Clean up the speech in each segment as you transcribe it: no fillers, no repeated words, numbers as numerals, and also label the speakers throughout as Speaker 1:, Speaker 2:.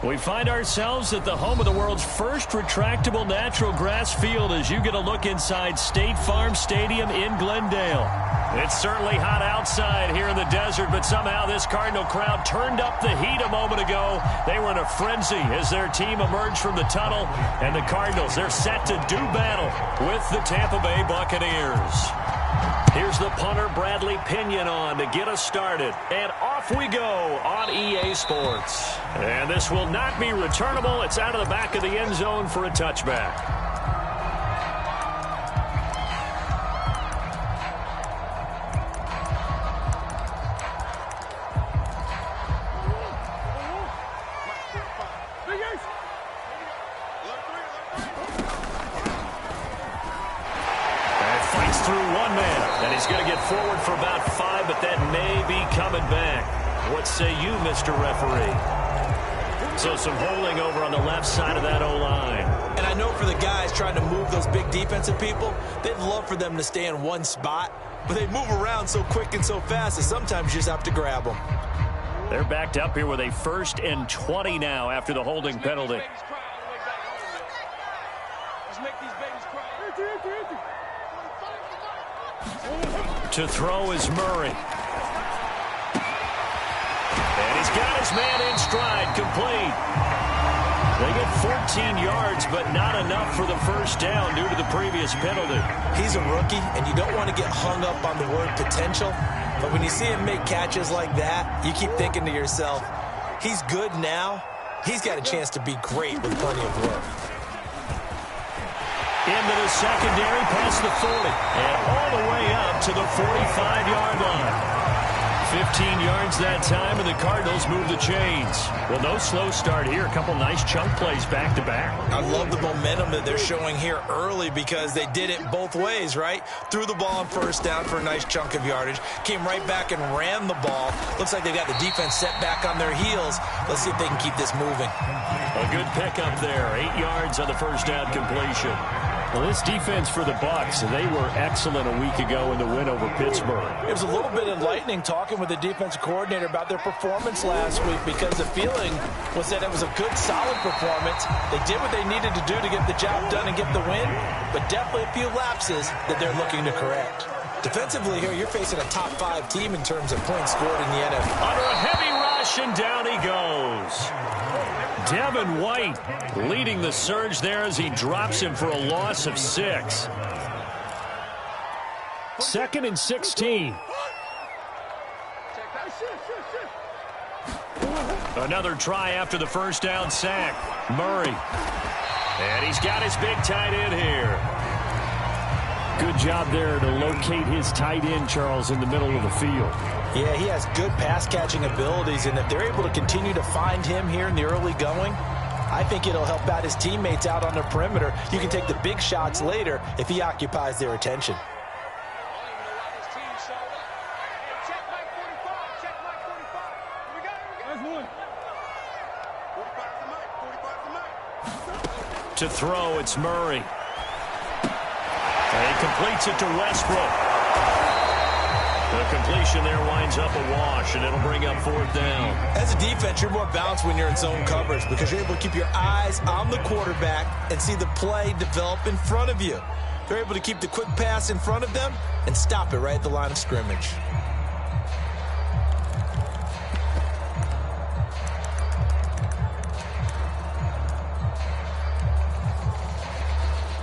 Speaker 1: We find ourselves at the home of the world's first retractable natural grass field as you get a look inside State Farm Stadium in Glendale. It's certainly hot outside here in the desert, but somehow this Cardinal crowd turned up the heat a moment ago. They were in a frenzy as their team emerged from the tunnel, and the Cardinals, they're set to do battle with the Tampa Bay Buccaneers. Here's the punter, Bradley Pinion, on to get us started. And off we go on EA Sports. And this will not be returnable. It's out of the back of the end zone for a touchback. Forward for about 5, but that may be coming back. What say you, Mr. Referee? So some holding over on the left side of that O-line.
Speaker 2: And I know for the guys trying to move those big defensive people, they'd love for them to stay in one spot, but they move around so quick and so fast that sometimes you just have to grab them.
Speaker 1: They're backed up here with a 1st and 20 now after the holding penalty. To throw is Murray. And he's got his man in stride, complete. They get 14 yards, but not enough for the first down due to the previous penalty.
Speaker 2: He's a rookie, and you don't want to get hung up on the word potential. But when you see him make catches like that, you keep thinking to yourself, he's good now. He's got a chance to be great with plenty of work.
Speaker 1: Into the secondary, past the 40, and all the way up to the 45-yard line. 15 yards that time, and the Cardinals move the chains. Well, no slow start here. A couple nice chunk plays back-to-back.
Speaker 2: I love the momentum that they're showing here early because they did it both ways, right? Threw the ball on first down for a nice chunk of yardage, came right back and ran the ball. Looks like they've got the defense set back on their heels. Let's see if they can keep this moving.
Speaker 1: A good pickup there. 8 yards on the first down completion. Well, this defense for the Bucs, they were excellent a week ago in the win over Pittsburgh.
Speaker 2: It was a little bit enlightening talking with the defensive coordinator about their performance last week because the feeling was that it was a good, solid performance. They did what they needed to do to get the job done and get the win, but definitely a few lapses that they're looking to correct. Defensively here, you're facing a top 5 team in terms of points scored in the NFL.
Speaker 1: Under a heavy rush, and down he goes. Devin White leading the surge there as he drops him for a loss of 6. 2nd and 16. Another try after the first down sack. Murray. And he's got his big tight end here. Good job there to locate his tight end, Charles, in the middle of the field.
Speaker 2: Yeah, he has good pass-catching abilities, and if they're able to continue to find him here in the early going, I think it'll help out his teammates out on the perimeter. You can take the big shots later if he occupies their attention.
Speaker 1: To throw, it's Murray. And he completes it to Westbrook. The completion there winds up a wash, and it'll bring up 4th down.
Speaker 2: As a defense, you're more balanced when you're in zone coverage because you're able to keep your eyes on the quarterback and see the play develop in front of you. They're able to keep the quick pass in front of them and stop it right at the line of scrimmage.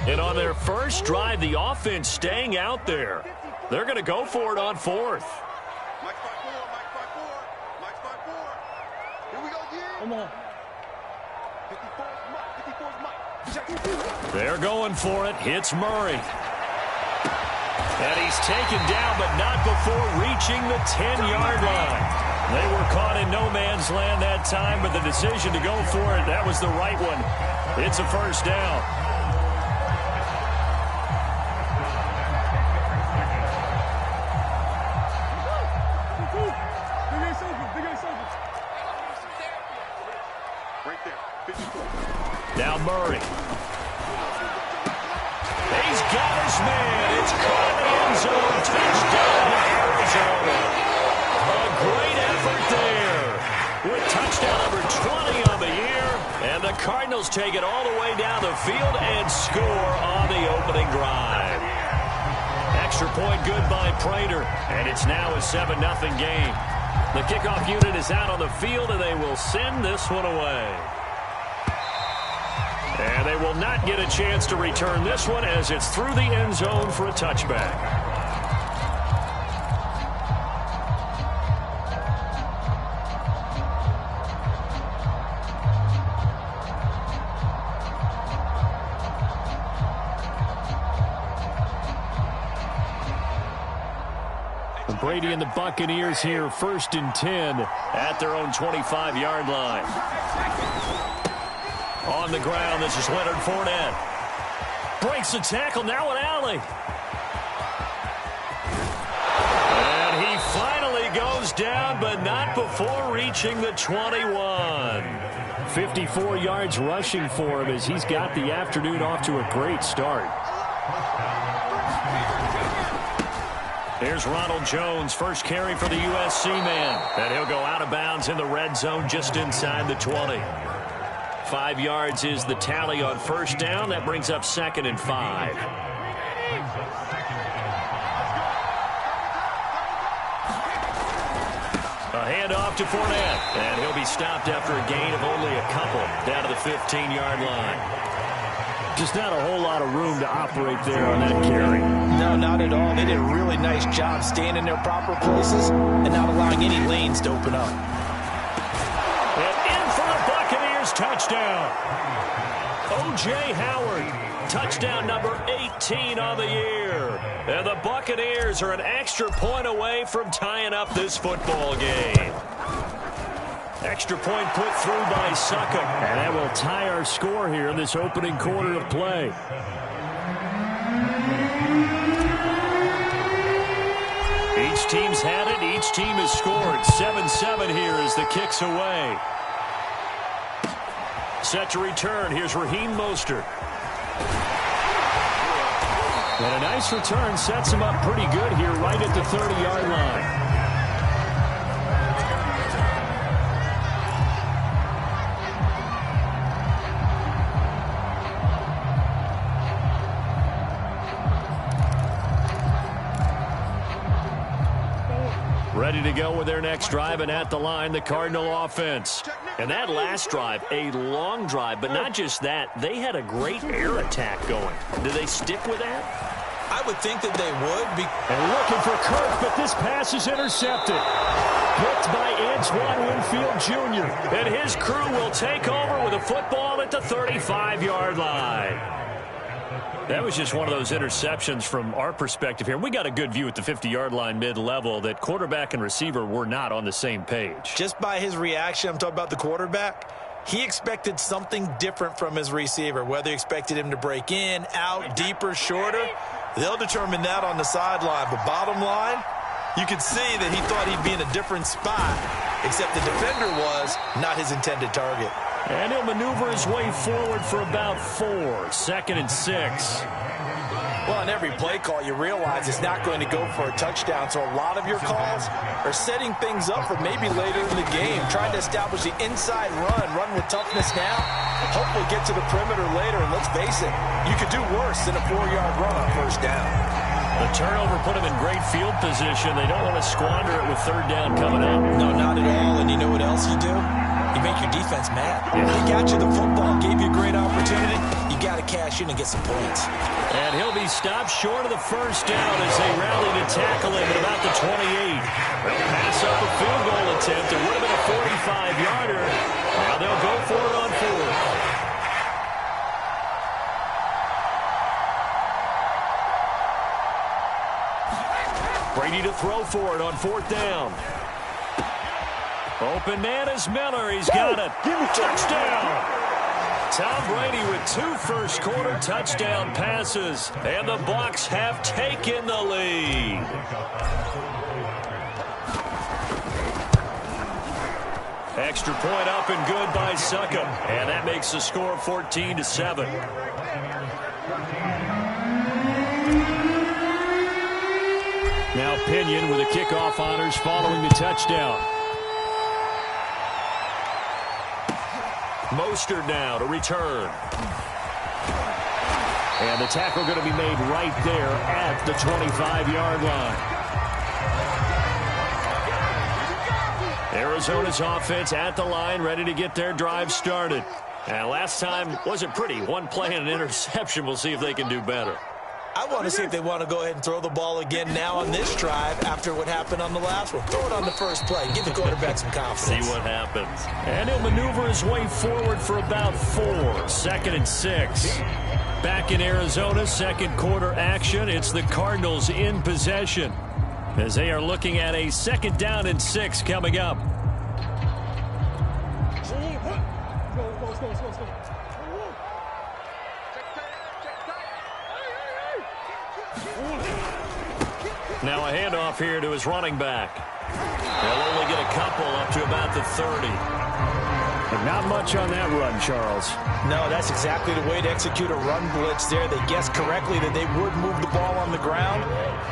Speaker 1: And on their first drive, the offense staying out there. They're going to go for it on 4th.
Speaker 3: Here we go again. Come on. 54's Mike.
Speaker 1: They're going for it. Hits Murray. And he's taken down, but not before reaching the 10-yard line. They were caught in no man's land that time, but the decision to go for it, that was the right one. It's a first down. Now Murray. He's got his man. It's caught in the end zone. Touchdown, Arizona. A great effort there. With touchdown number 20 on the year. Cardinals take it all the way down the field and score on the opening drive. Extra point good by Prater, and it's now a 7-0 game. The kickoff unit is out on the field, and they will send this one away. And they will not get a chance to return this one as it's through the end zone for a touchback. Brady and the Buccaneers here, 1st and 10 at their own 25-yard line. On the ground, this is Leonard Fournette. Breaks the tackle, now an alley. And he finally goes down, but not before reaching the 21. 54 yards rushing for him as he's got the afternoon off to a great start. Here's Ronald Jones, first carry for the USC man. And he'll go out of bounds in the red zone just inside the 20. 5 yards is the tally on first down. That brings up 2nd and 5. A handoff to Fournette. And he'll be stopped after a gain of only a couple down to the 15-yard line. Just not a whole lot of room to operate there on that carry.
Speaker 2: No, not at all. They did a really nice job staying in their proper places and not allowing any lanes to open up.
Speaker 1: And in for the Buccaneers touchdown. O.J. Howard, touchdown number 18 on the year. And the Buccaneers are an extra point away from tying up this football game. Extra point put through by Succop.
Speaker 4: And that will tie our score here in this opening quarter of play.
Speaker 1: Each team's had it. Each team has scored. 7-7 here as the kick's away. Set to return. Here's Raheem Mostert.
Speaker 4: And a nice return sets him up pretty good here right at the 30-yard line.
Speaker 1: Ready to go with their next drive, and at the line, the Cardinal offense. And that last drive, a long drive, but not just that. They had a great air attack going. Do they stick with that?
Speaker 2: I would think that they would.
Speaker 4: And looking for Kirk, but this pass is intercepted. Picked by Antoine Winfield Jr.
Speaker 1: And his crew will take over with a football at the 35-yard line. That was just one of those interceptions from our perspective here. We got a good view at the 50-yard line mid-level that quarterback and receiver were not on the same page.
Speaker 2: Just by his reaction, I'm talking about the quarterback, he expected something different from his receiver, whether he expected him to break in, out, deeper, shorter. They'll determine that on the sideline. But bottom line, you could see that he thought he'd be in a different spot, except the defender was not his intended target.
Speaker 1: And he'll maneuver his way forward for about 4. 2nd and 6.
Speaker 2: Well, on every play call, you realize it's not going to go for a touchdown. So a lot of your calls are setting things up for maybe later in the game, trying to establish the inside run with toughness now, hopefully get to the perimeter later. And let's face it, you could do worse than a 4-yard run on first down.
Speaker 1: The turnover put them in great field position. They don't want to squander it with 3rd down coming up.
Speaker 2: No, not at all. And you know what else you do? You make your defense mad. They got you the football, gave you a great opportunity. You got to cash in and get some points.
Speaker 1: And he'll be stopped short of the first down as they rally to tackle him at about the 28. They'll pass up a field goal attempt. It would have been a 45-yarder. Now they'll go for it on 4th. Brady to throw for it on 4th down. Open man is Miller. He's got it. Touchdown. Tom Brady with 2 first-quarter touchdown passes. And the Bucs have taken the lead. Extra point up and good by Succop. And that makes the score 14-7.
Speaker 4: Now Pinion with the kickoff honors following the touchdown.
Speaker 1: Mostert now to return.
Speaker 4: And the tackle going to be made right there at the 25-yard line.
Speaker 1: Arizona's offense at the line, ready to get their drive started. And last time wasn't pretty. One play and an interception. We'll see if they can do better.
Speaker 2: I want to see if they want to go ahead and throw the ball again now on this drive after what happened on the last one. Throw it on the first play. Give the quarterback some confidence.
Speaker 1: See what happens.
Speaker 4: And he'll maneuver his way forward for about 4. 2nd and 6.
Speaker 1: Back in Arizona, second quarter action. It's the Cardinals in possession as they are looking at a 2nd down and 6 coming up. Now a handoff here to his running back. They'll only get a couple up to about the 30.
Speaker 4: But not much on that run, Charles.
Speaker 2: No, that's exactly the way to execute a run blitz there. They guessed correctly that they would move the ball on the ground,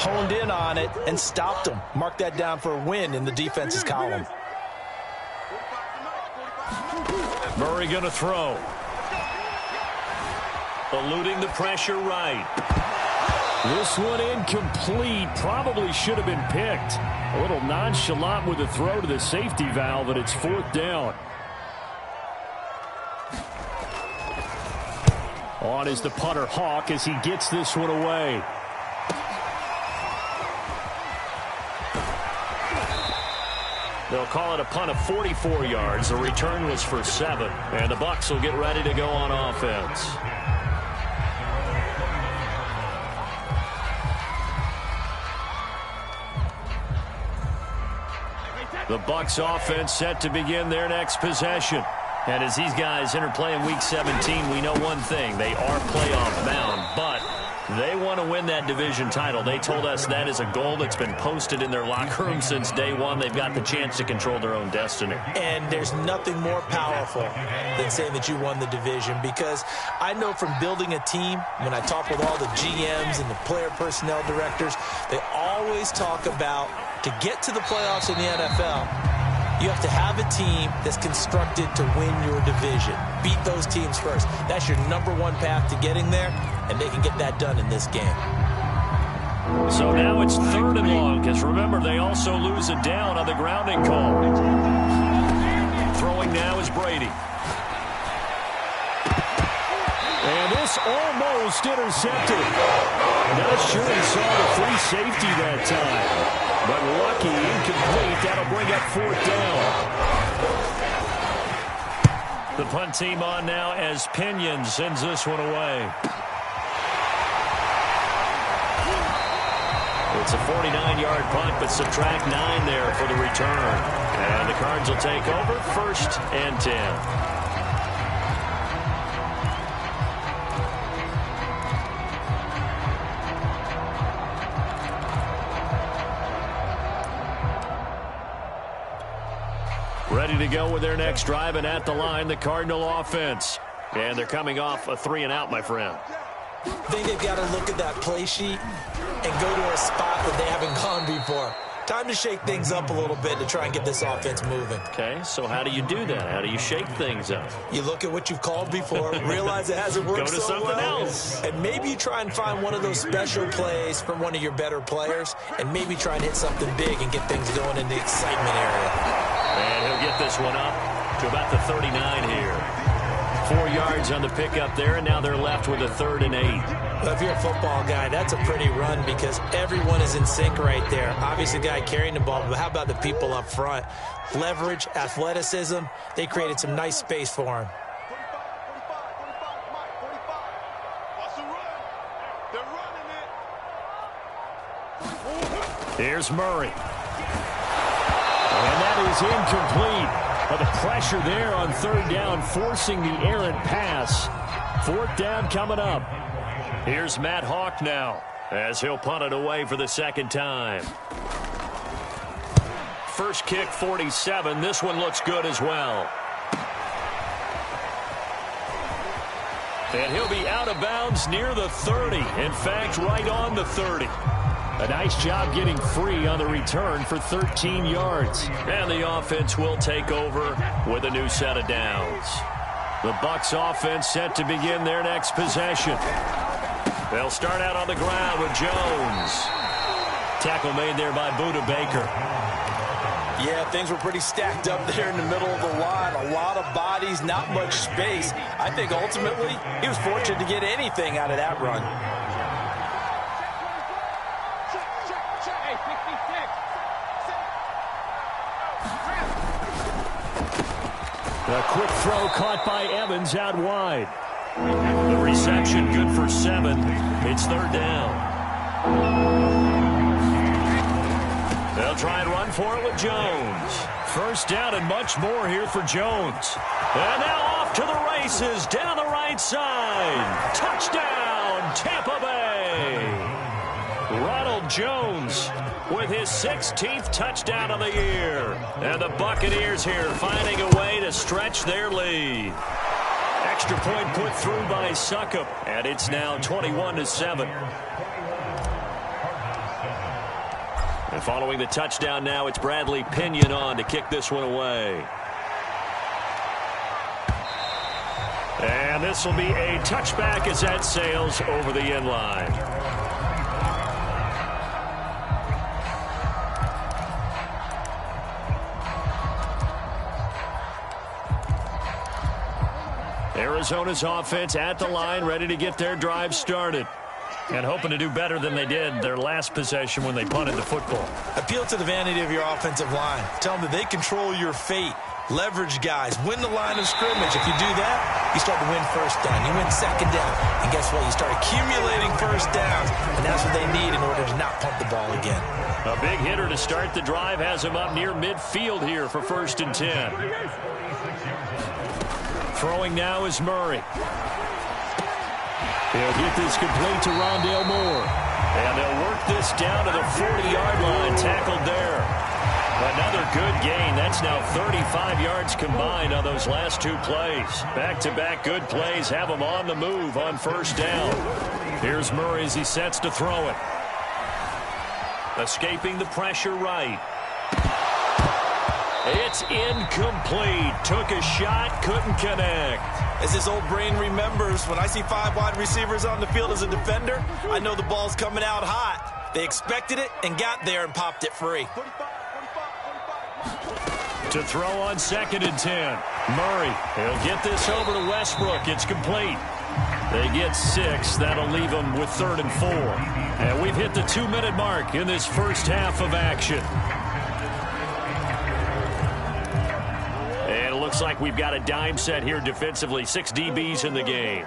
Speaker 2: honed in on it, and stopped them. Mark that down for a win in the defense's column.
Speaker 1: Murray going to throw. Eluding the pressure right.
Speaker 4: This one incomplete. Probably should have been picked. A little nonchalant with the throw to the safety valve, and it's 4th down. On is the punter, Hawk, as he gets this one away.
Speaker 1: They'll call it a punt of 44 yards. The return was for 7. And the Bucs will get ready to go on offense. The Bucs offense set to begin their next possession. And as these guys interplay in Week 17, we know one thing. They are playoff bound, but they want to win that division title. They told us that is a goal that's been posted in their locker room since day one. They've got the chance to control their own destiny.
Speaker 2: And there's nothing more powerful than saying that you won the division, because I know from building a team, when I talk with all the GMs and the player personnel directors, they always talk about to get to the playoffs in the NFL, you have to have a team that's constructed to win your division. Beat those teams first. That's your #1 path to getting there, and they can get that done in this game.
Speaker 1: So now it's 3rd and long, because remember, they also lose a down on the grounding call. Throwing now is Brady.
Speaker 4: And this almost intercepted. Not sure he saw the free safety that time. But lucky, incomplete. That'll bring up 4th down.
Speaker 1: The punt team on now as Pinion sends this one away. It's a 49-yard punt, but subtract 9 there for the return. And the Cards will take over 1st and 10. Ready to go with their next drive, and at the line, the Cardinal offense. And they're coming off a 3-and-out, my friend.
Speaker 2: I think they've got to look at that play sheet and go to a spot that they haven't gone before. Time to shake things up a little bit to try and get this offense moving.
Speaker 1: Okay, so how do you do that? How do you shake things up?
Speaker 2: You look at what you've called before, realize it hasn't worked
Speaker 1: Go to
Speaker 2: so
Speaker 1: something
Speaker 2: well,
Speaker 1: else.
Speaker 2: and maybe you try and find one of those special plays from one of your better players, and maybe try and hit something big and get things going in the excitement area.
Speaker 1: And he'll get this one up to about the 39 here. 4 yards on the pickup there, and now they're left with a 3rd and 8.
Speaker 2: Well, if you're a football guy, that's a pretty run because everyone is in sync right there. Obviously, the guy carrying the ball, but how about the people up front? Leverage, athleticism, they created some nice space for him.
Speaker 3: 45.
Speaker 1: Here's Murray.
Speaker 4: And that is incomplete. But the pressure there on 3rd down, forcing the errant pass. 4th down coming up.
Speaker 1: Here's Matt Hawk now, as he'll punt it away for the 2nd time. First kick, 47. This one looks good as well. And he'll be out of bounds near the 30. In fact, right on the 30.
Speaker 4: A nice job getting free on the return for 13 yards.
Speaker 1: And the offense will take over with a new set of downs. The Bucs offense set to begin their next possession. They'll start out on the ground with Jones. Tackle made there by Buda Baker.
Speaker 2: Yeah, things were pretty stacked up there in the middle of the line. A lot of bodies, not much space. I think ultimately he was fortunate to get anything out of that run.
Speaker 4: A quick throw caught by Evans out wide.
Speaker 1: The reception good for 7. It's third down. They'll try and run for it with Jones. First down and much more here for Jones. And now off to the races down the right side. Touchdown, Tampa Bay. Ronald Jones with his 16th touchdown of the year. And the Buccaneers here finding a way to stretch their lead. Extra point put through by Succop, and it's now 21-7. And following the touchdown now, it's Bradley Pinion on to kick this one away. And this will be a touchback as that sails over the end line. Arizona's offense at the line, ready to get their drive started. And hoping to do better than they did their last possession when they punted the football.
Speaker 2: Appeal to the vanity of your offensive line. Tell them that they control your fate. Leverage guys. Win the line of scrimmage. If you do that, you start to win first down. You win second down. And guess what? You start accumulating first downs. And that's what they need in order to not punt the ball again.
Speaker 1: A big hitter to start the drive has him up near midfield here for 1st and 10. Throwing now is Murray. He'll get this complete to Rondale Moore. And they'll work this down to the 40-yard line, tackled there. Another good gain. That's now 35 yards combined on those last 2 plays. Back-to-back good plays have them on the move on first down. Here's Murray as he sets to throw it. Escaping the pressure right. It's incomplete. Took a shot, couldn't connect.
Speaker 2: As his old brain remembers, when I see 5 wide receivers on the field as a defender, I know the ball's coming out hot. They expected it and got there and popped it free.
Speaker 1: To throw on 2nd and 10. Murray, he'll get this over to Westbrook. It's complete. They get 6. That'll leave them with 3rd and 4. And we've hit the 2-minute mark in this first half of action. And it looks like we've got a dime set here defensively. 6 DBs in the game.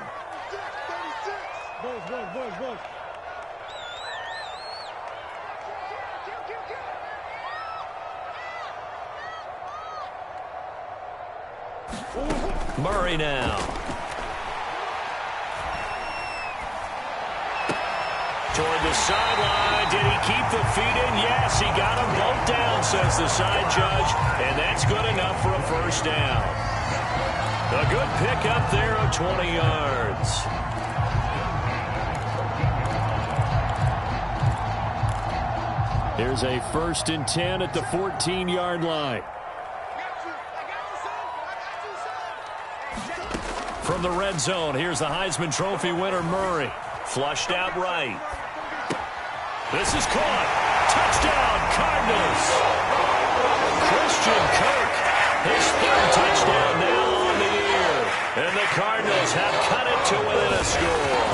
Speaker 1: Murray now. Toward the sideline. Did he keep the feet in? Yes, he got them both down, says the side judge. And that's good enough for a first down. A good pickup there of 20 yards. Here's a 1st and 10 at the 14-yard line. From the red zone, here's the Heisman Trophy winner, Murray. Flushed out right. This is caught. Touchdown, Cardinals. Christian Kirk, his 3rd touchdown now on the year. And the Cardinals have cut it to within a score.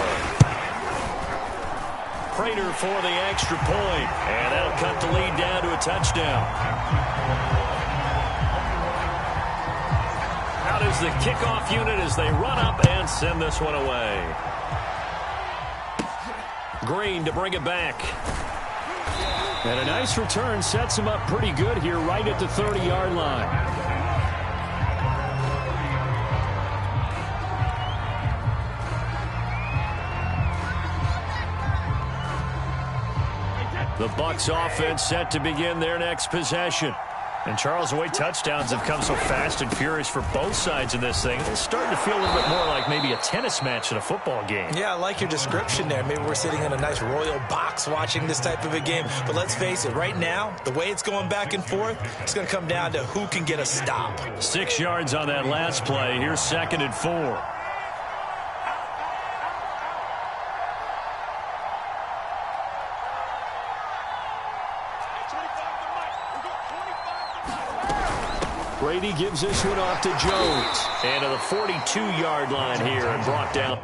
Speaker 1: Prater for the extra point. And that'll cut the lead down to a touchdown. Out is the kickoff unit as they run up and send this one away. Green to bring it back. And a nice return sets him up pretty good here right at the 30-yard line. The Bucs offense set to begin their next possession. And Charles, the way touchdowns have come so fast and furious for both sides in this thing, it's starting to feel a little bit more like maybe a tennis match in a football game.
Speaker 2: Yeah, I like your description there. Maybe we're sitting in a nice royal box watching this type of a game. But let's face it, right now, the way it's going back and forth, it's going to come down to who can get a stop.
Speaker 1: 6 yards on that last play. Here's 2nd and 4.
Speaker 4: Brady gives this one off to Jones.
Speaker 1: And to the 42-yard line here and brought down.